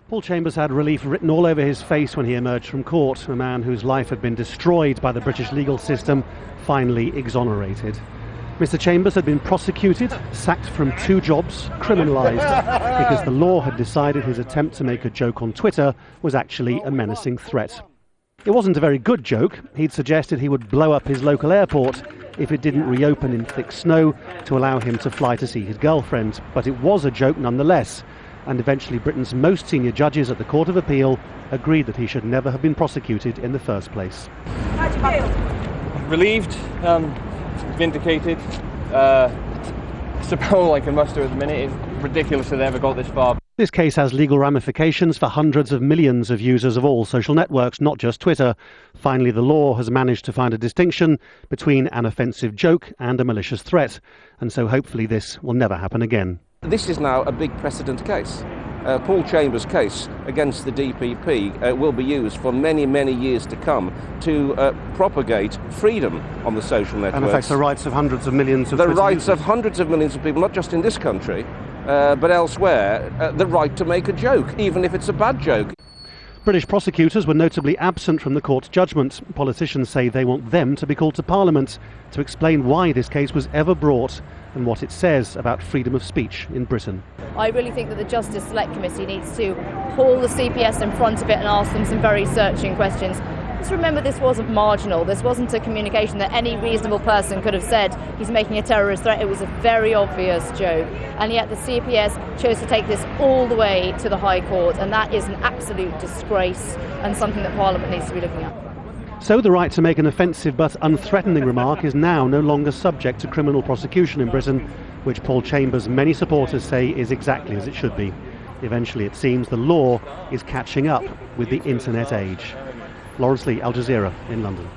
Paul Chambers had relief written all over his face when he emerged from court, a man whose life had been destroyed by the British legal system, finally exonerated. Mr. Chambers had been prosecuted, sacked from 2 jobs, criminalised, because the law had decided his attempt to make a joke on Twitter was actually a menacing threat. It wasn't a very good joke. He'd suggested he would blow up his local airport if it didn't reopen in thick snow to allow him to fly to see his girlfriend. But it was a joke nonetheless, and eventually Britain's most senior judges at the Court of Appeal agreed that he should never have been prosecuted in the first place. How do you feel? Relieved, vindicated. It's about all I can muster at the minute. It's ridiculous that they ever got this far. This case has legal ramifications for hundreds of millions of users of all social networks, not just Twitter. Finally, the law has managed to find a distinction between an offensive joke and a malicious threat, and so hopefully this will never happen again. This is now a big precedent case. Paul Chambers' case against the DPP will be used for many, many years to come to propagate freedom on the social networks. And affects the rights of hundreds of millions of the Twitter rights users. Of hundreds of millions of people, not just in this country, but elsewhere, the right to make a joke, even if it's a bad joke. British prosecutors were notably absent from the court's judgment. Politicians say they want them to be called to Parliament to explain why this case was ever brought and what it says about freedom of speech in Britain. I really think that the Justice Select Committee needs to haul the CPS in front of it and ask them some very searching questions. Just remember, this wasn't marginal. This wasn't a communication that any reasonable person could have said he's making a terrorist threat. It was a very obvious joke. And yet the CPS chose to take this all the way to the High Court, and that is an absolute disgrace and something that Parliament needs to be looking at. So the right to make an offensive but unthreatening remark is now no longer subject to criminal prosecution in Britain, which Paul Chambers' many supporters say is exactly as it should be. Eventually, it seems the law is catching up with the internet age. Lawrence Lee, Al Jazeera in London.